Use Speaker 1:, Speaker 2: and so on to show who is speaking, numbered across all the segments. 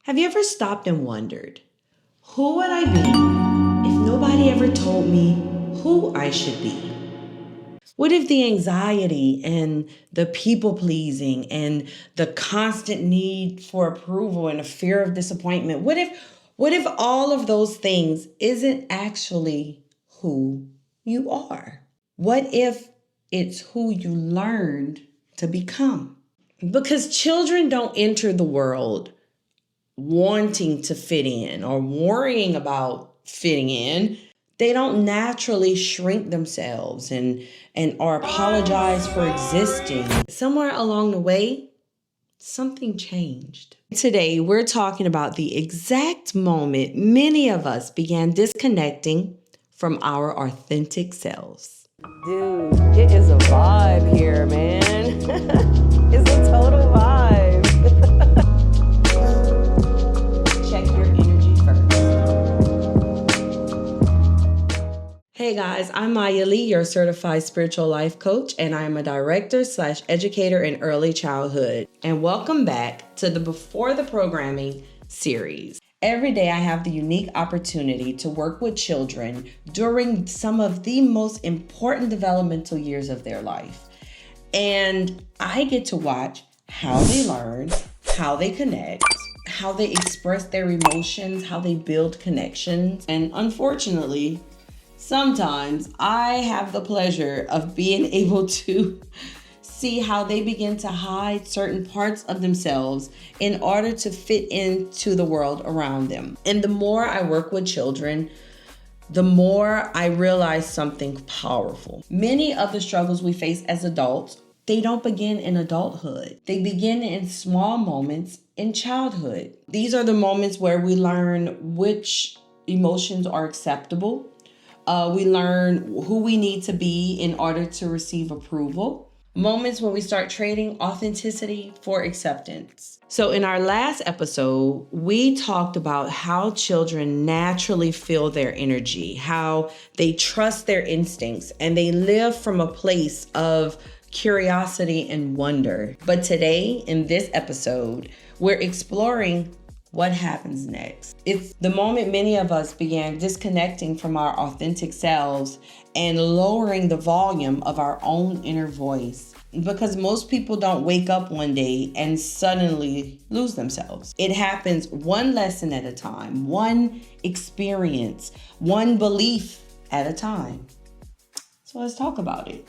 Speaker 1: Have you ever stopped and wondered, who would I be if nobody ever told me who I should be? What if the anxiety and the people pleasing and the constant need for approval and the fear of disappointment, what if all of those things isn't actually who you are? What if it's who you learned to become? Because children don't enter the world wanting to fit in or worrying about fitting in. They don't naturally shrink themselves and or apologize for existing. Somewhere along the way, something changed. Today, we're talking about the exact moment many of us began disconnecting from our authentic selves. Dude, it is a vibe here, man. It's a total vibe. Check your energy first. Hey guys, I'm Maya Lee, your certified spiritual life coach, and I am a director/educator in early childhood. And welcome back to the Before the Programming series. Every day I have the unique opportunity to work with children during some of the most important developmental years of their life. And I get to watch how they learn, how they connect, how they express their emotions, how they build connections. And unfortunately, sometimes I have the pleasure of being able to see how they begin to hide certain parts of themselves in order to fit into the world around them. And the more I work with children, the more I realize something powerful. Many of the struggles we face as adults, they don't begin in adulthood. They begin in small moments in childhood. These are the moments where we learn which emotions are acceptable. We learn who we need to be in order to receive approval. Moments when we start trading authenticity for acceptance. So in our last episode, we talked about how children naturally feel their energy, how they trust their instincts, and they live from a place of curiosity and wonder. But today, in this episode, we're exploring what happens next. It's the moment many of us began disconnecting from our authentic selves and lowering the volume of our own inner voice. Because most people don't wake up one day and suddenly lose themselves. It happens one lesson at a time, one experience, one belief at a time. So let's talk about it.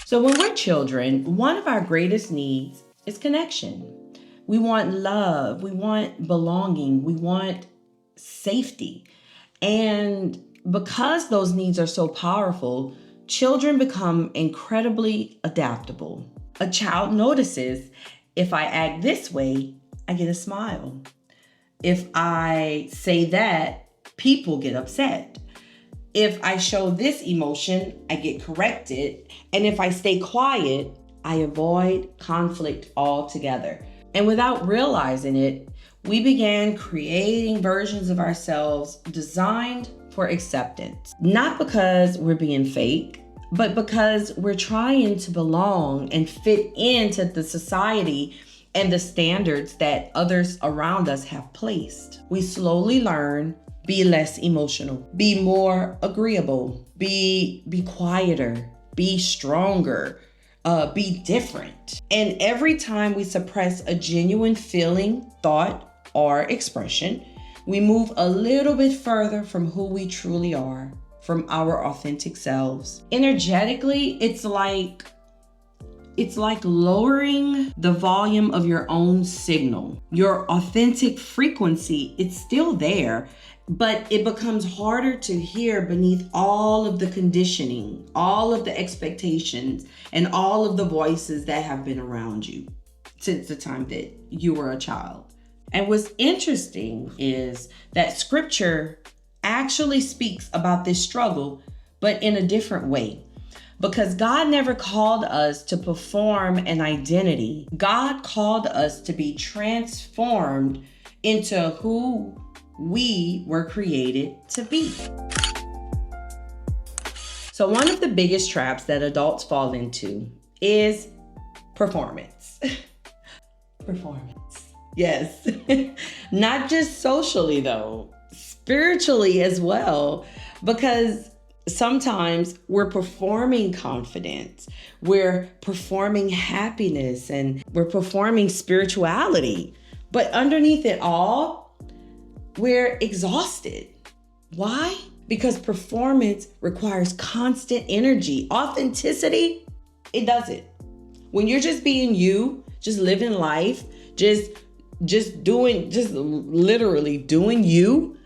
Speaker 1: So when we're children, one of our greatest needs is connection. We want love, we want belonging, we want safety. And because those needs are so powerful, children become incredibly adaptable. A child notices, if I act this way, I get a smile. If I say that, people get upset. If I show this emotion, I get corrected. And if I stay quiet, I avoid conflict altogether. And without realizing it, we began creating versions of ourselves designed for acceptance. Not because we're being fake, but because we're trying to belong and fit into the society and the standards that others around us have placed. We slowly learn, be less emotional, be more agreeable, be quieter, be stronger, be different. And every time we suppress a genuine feeling, thought, or expression, we move a little bit further from who we truly are, from our authentic selves. Energetically, it's like lowering the volume of your own signal. Your authentic frequency, it's still there, but it becomes harder to hear beneath all of the conditioning, all of the expectations, and all of the voices that have been around you since the time that you were a child. And what's interesting is that scripture actually speaks about this struggle, but in a different way. Because God never called us to perform an identity. God called us to be transformed into who we were created to be. So one of the biggest traps that adults fall into is performance. Performance. Yes. Not just socially though, spiritually as well, because sometimes we're performing confidence, we're performing happiness, and we're performing spirituality. But underneath it all, we're exhausted. Why? Because performance requires constant energy. Authenticity, it doesn't. When you're just being you, just living life, just literally doing you,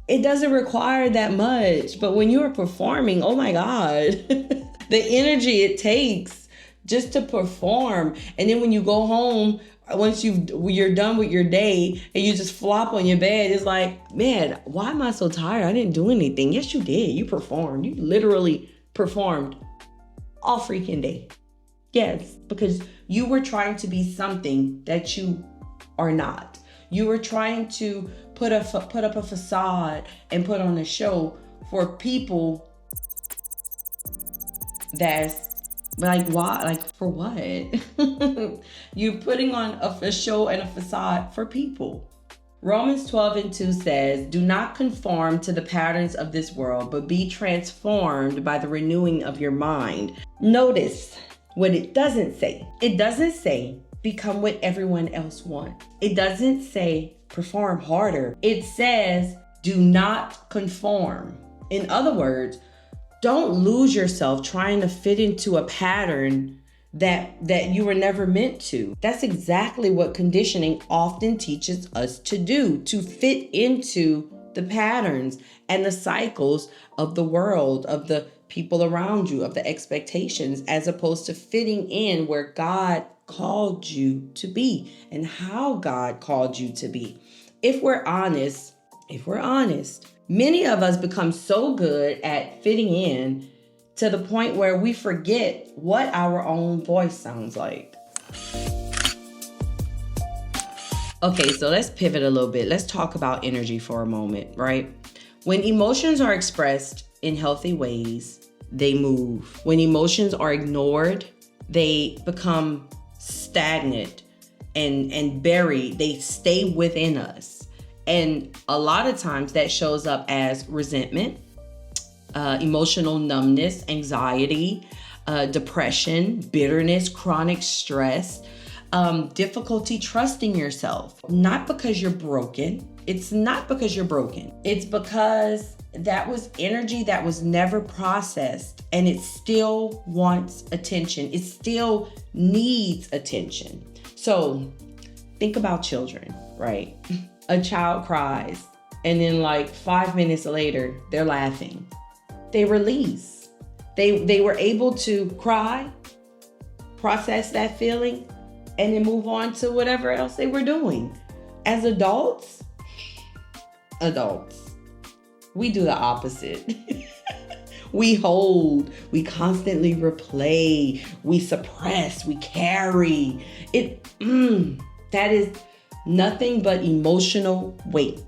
Speaker 1: it doesn't require that much. But when you're performing, oh my God, the energy it takes just to perform. And then when you go home, once you're done with your day and you just flop on your bed, it's like, man, why am I so tired? I didn't do anything. Yes, you did. You performed. You literally performed all freaking day. Yes, because you were trying to be something that you are not. You were trying to put up a facade and put on a show for people that's like, why? Like, for what? You're putting on a show and a facade for people. Romans 12:2 says, do not conform to the patterns of this world, but be transformed by the renewing of your mind. Notice what it doesn't say. It doesn't say become what everyone else wants. It doesn't say perform harder. It says do not conform. In other words, don't lose yourself trying to fit into a pattern that you were never meant to. That's exactly what conditioning often teaches us to do, to fit into the patterns and the cycles of the world, of the people around you, of the expectations, as opposed to fitting in where God called you to be and how God called you to be. If we're honest, many of us become so good at fitting in to the point where we forget what our own voice sounds like. Okay, so let's pivot a little bit. Let's talk about energy for a moment, right? When emotions are expressed in healthy ways, they move. When emotions are ignored, they become stagnant and buried. They stay within us. And a lot of times that shows up as resentment, emotional numbness, anxiety, depression, bitterness, chronic stress, difficulty trusting yourself. Not because you're broken. It's not because you're broken. It's because that was energy that was never processed and it still wants attention. It still needs attention. So think about children, right? A child cries and then like 5 minutes later, they're laughing. They release. They were able to cry, process that feeling, and then move on to whatever else they were doing. As adults, we do the opposite. We hold, we constantly replay, we suppress, we carry. That is nothing but emotional weight.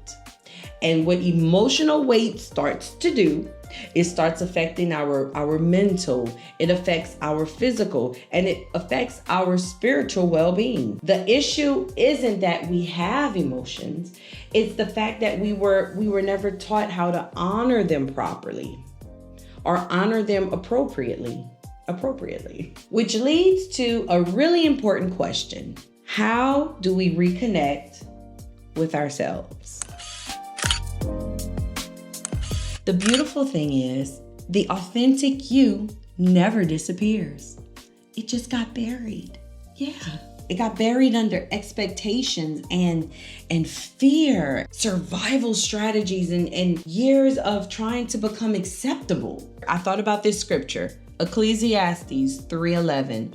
Speaker 1: And what emotional weight starts to do, it starts affecting our mental, it affects our physical, and it affects our spiritual well-being. The issue isn't that we have emotions, it's the fact that we were never taught how to honor them properly or honor them appropriately, which leads to a really important question. How do we reconnect with ourselves? The beautiful thing is, the authentic you never disappears. It just got buried. Yeah, it got buried under expectations and fear, survival strategies, and years of trying to become acceptable. I thought about this scripture, Ecclesiastes 3:11.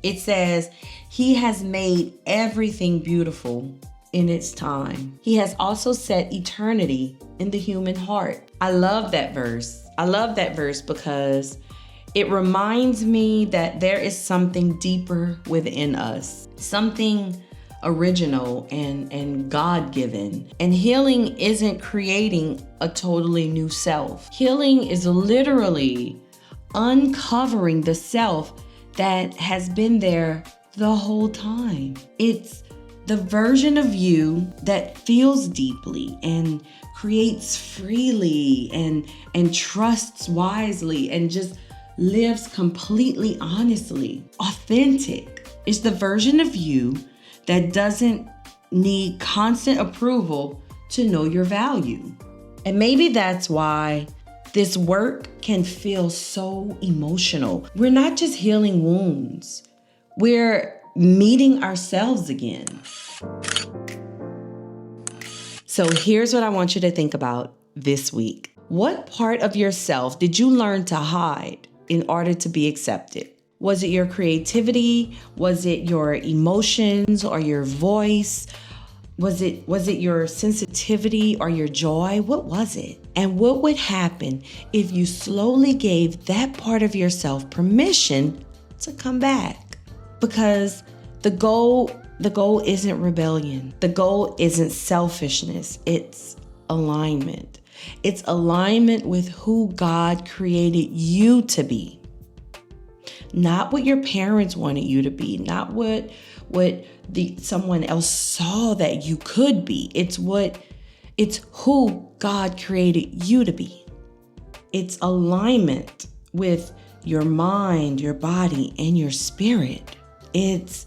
Speaker 1: It says, "He has made everything beautiful in its time. He has also set eternity in the human heart." I love that verse. I love that verse because it reminds me that there is something deeper within us, something original and God-given. And healing isn't creating a totally new self. Healing is literally uncovering the self that has been there the whole time. It's The version of you that feels deeply and creates freely and trusts wisely and just lives completely honestly, authentic. It's the version of you that doesn't need constant approval to know your value. And maybe that's why this work can feel so emotional. We're not just healing wounds, we're meeting ourselves again. So here's what I want you to think about this week. What part of yourself did you learn to hide in order to be accepted? Was it your creativity? Was it your emotions or your voice? Was it your sensitivity or your joy? What was it? And what would happen if you slowly gave that part of yourself permission to come back? Because the goal isn't rebellion. The goal isn't selfishness. It's alignment. It's alignment with who God created you to be. Not what your parents wanted you to be, not what someone else saw that you could be. It's who God created you to be. It's alignment with your mind, your body, and your spirit. It's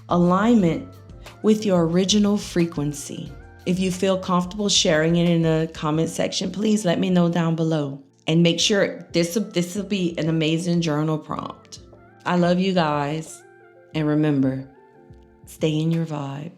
Speaker 1: alignment with your original frequency. If you feel comfortable sharing it in the comment section, please let me know down below. And make sure this will be an amazing journal prompt. I love you guys. And remember, stay in your vibe.